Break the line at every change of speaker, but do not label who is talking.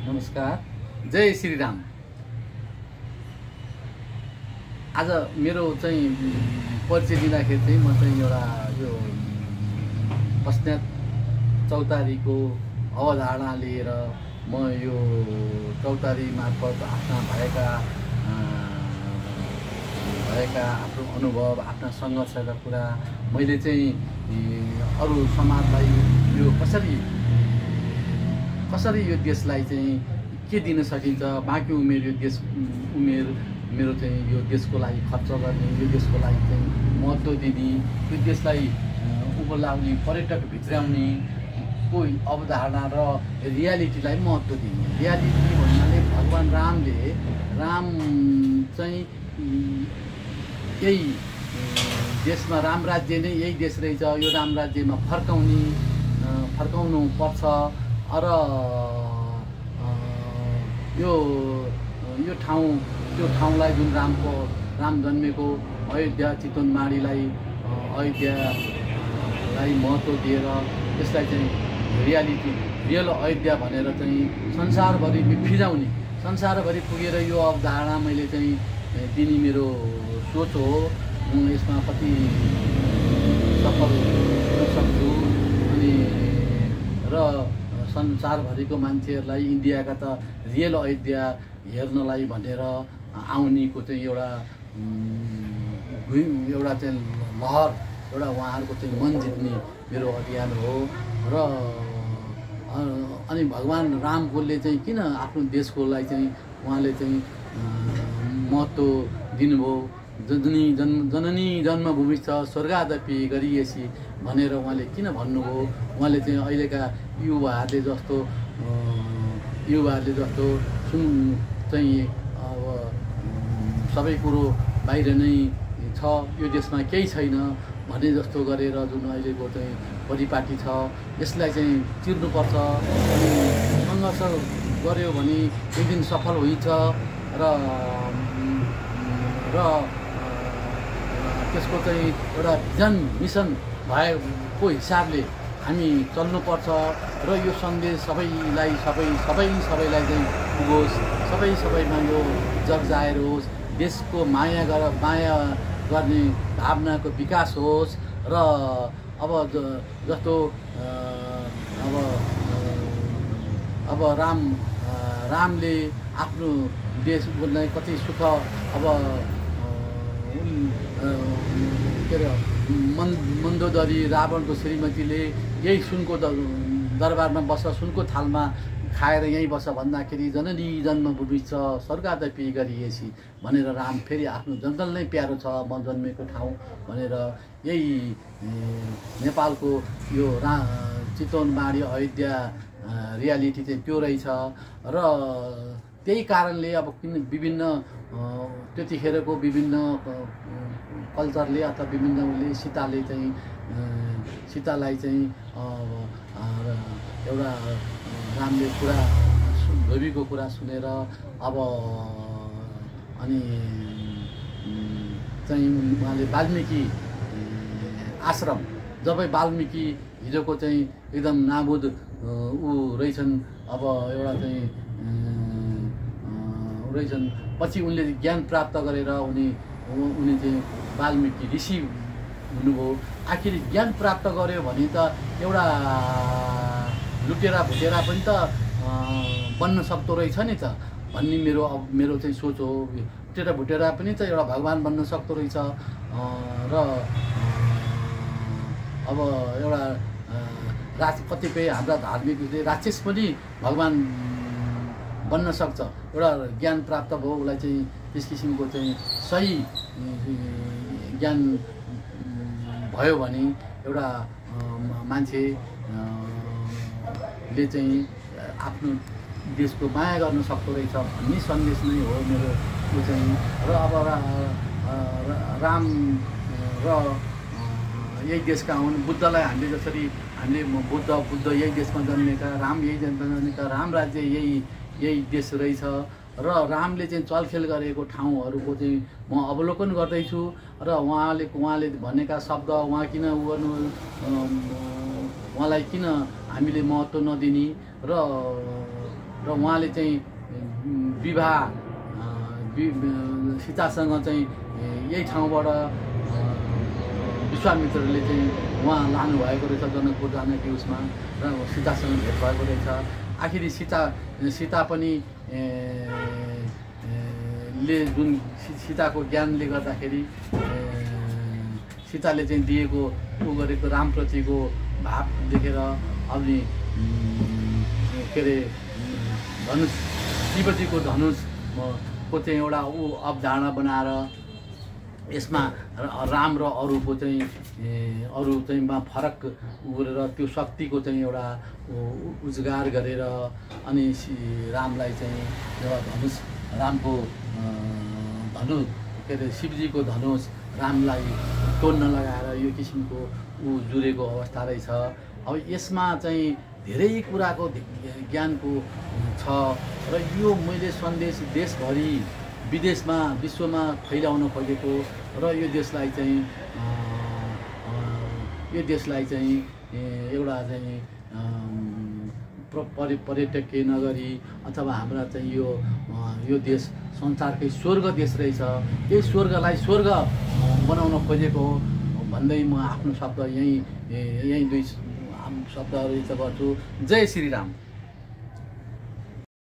नमस्कार, जय श्री राम। आज मेरो चाहिँ परिचय दिँदाखेरि चाहिँ म चाहिँ एउटा यो पश्चात चौतारीको अवधारणा लिएर म यो चौतारी मार्फत आफ्ना भएका आफ्नो अनुभव, आफ्ना सङ्घर्षका कुरा मैले चाहिँ अरू समाजलाई यो कसरी यो देशलाई चाहिँ के दिन सकिन्छ, बाँकी उमेर यो देश उमेर मेरो चाहिँ यो देशको लागि खर्च गर्ने, यो देशको लागि चाहिँ महत्त्व दिने, यो देशलाई उँभो लाउने, पर्यटक भित्राउने कोही अवधारणा र रियालिटीलाई महत्त्व दिने। रियालिटी भन्नाले भगवान राम चाहिँ यही देशमा राम राज्य नै यही देश रहेछ, यो राम राज्यमा फर्काउनु पर्छ र यो ठाउँलाई जुन राम जन्मेको अयोध्या चितवनमाडीलाई अयोध्यालाई महत्त्व दिएर त्यसलाई चाहिँ रियल अयोध्या भनेर चाहिँ संसारभरि फिजाउने, संसारभरि पुगेर यो अवधारणा मैले चाहिँ दिने मेरो सोच हो। यसमा कति सफल हुन सक्छु अनि र संसारभरिको मान्छेहरूलाई इन्डियाका त रियल अयोध्या हेर्नलाई भनेर आउनेको चाहिँ एउटा चाहिँ लहर, एउटा उहाँहरूको चाहिँ मन जित्ने मेरो अभियान हो। र अनि भगवान रामकोले चाहिँ किन आफ्नो देशकोलाई चाहिँ उहाँले चाहिँ महत्त्व दिनुभयो। जननी जन्मभूमि छ स्वर्गादपि गरिएसी भनेर उहाँले किन भन्नुभयो। उहाँले चाहिँ अहिलेका युवाहरूले जस्तो चाहिँ अब सबै कुरो बाहिर नै छ, यो देशमा केही छैन भने जस्तो गरेर जुन अहिलेको चाहिँ परिपाटी छ, यसलाई चाहिँ चिर्नुपर्छ। अनि सङ्घर्ष गऱ्यो भने एक दिन सफल हुन्छ र त्यसको चाहिँ एउटा भिजन मिसन भएको हिसाबले हामी चल्नुपर्छ र यो सन्देश सबैलाई चाहिँ पुगोस्, सबैमा यो जगजाहेर होस्, देशको माया गर्ने भावनाको विकास होस्। र अब जस्तो अब रामले आफ्नो देशलाई कति सुख अब के अरे मन्दोदरी रावणको श्रीमतीले यही सुनको दरबारमा बस, सुनको थालमा खाएर यहीँ बस भन्दाखेरि जननी जन्मभूमि छ स्वर्गादपि गरिएसी भनेर राम फेरि आफ्नो जङ्गल नै प्यारो छ म जन्मेको ठाउँ भनेर यही नेपालको यो चितवनमाडी अयोध्या रियालिटी चाहिँ त्यो रहेछ। र त्यही कारणले अब किन विभिन्न त्यतिखेरको विभिन्न कल्चरले अथवा विभिन्न उसले सीतालाई चाहिँ एउटा रामले कुरा धोबीको कुरा सुनेर अब अनि चाहिँ उहाँले वाल्मिकी आश्रम, जब वाल्मिकी हिजोको चाहिँ एकदम नाबुद रहेछन्, अब एउटा चाहिँ रहेछन्, पछि उनले ज्ञान प्राप्त गरेर उनी चाहिँ वाल्मिकी ऋषि हुनुभयो। आखिर ज्ञान प्राप्त गर्यो भने त एउटा लुटेरा भुटेरा पनि त बन्न सक्दो रहेछ नि त भन्ने मेरो चाहिँ सोच हो। लुटेरा भुटेरा पनि त एउटा भगवान बन्न सक्दो रहेछ र अब एउटा कतिपय हाम्रा धार्मिक राक्षस पनि भगवान बन्न सक्छ। एउटा ज्ञान प्राप्त भयो उसलाई चाहिँ त्यस किसिमको चाहिँ सही ज्ञान भयो भने एउटा मान्छेले चाहिँ आफ्नो देशको माया गर्न सक्दो रहेछ भन्ने सन्देश नै हो मेरो यो चाहिँ। र अब राम र यही देशका हुन्, बुद्धलाई हामीले जसरी हामीले बुद्ध यही देशमा जन्मेका, राम यही देशमा जन्मेका, राम राज्य यही देश रहेछ र रामले चाहिँ चलखेल गरेको ठाउँहरूको चाहिँ म अवलोकन गर्दैछु र उहाँले भनेका शब्द उहाँ किन उहाँलाई किन हामीले महत्त्व नदिने र उहाँले चाहिँ विवाह सीतासँग चाहिँ यही ठाउँबाट विश्वामित्रले चाहिँ उहाँ लानुभएको रहेछ जनकपुर जानकी उसमा र सीतासँग भेट भएको रहेछ। आखिरी सीता पनि ले जुन सीताको ज्ञानले गर्दाखेरि सीताले चाहिँ दिएको उ गरेको रामप्रतिको भाव देखेर अनि के अरे धनुष शिवजीको धनुष को चाहिँ एउटा अवधारणा बनाएर यसमा राम र अरूको चाहिँ फरक गरेर त्यो शक्तिको चाहिँ एउटा उजगार गरेर अनि रामलाई चाहिँ एउटा धनुष रामको धनुष के अरे शिवजीको धनुष रामलाई तोड्न लगाएर यो किसिमको जुरेको अवस्था रहेछ। अब यसमा चाहिँ धेरै कुराको ज्ञानको छ र यो मैले सन्देश देशभरि विदेशमा विश्वमा फैलाउन खोजेको र यो देशलाई चाहिँ एउटा चाहिँ पर्यटकीय नगरी अथवा हाम्रा चाहिँ यो देश संसारकै स्वर्ग देश रहेछ। यही स्वर्गलाई स्वर्ग बनाउन खोजेको भन्दै म आफ्नो शब्द यही दुई शब्दहरू गर्छु। जय श्री राम।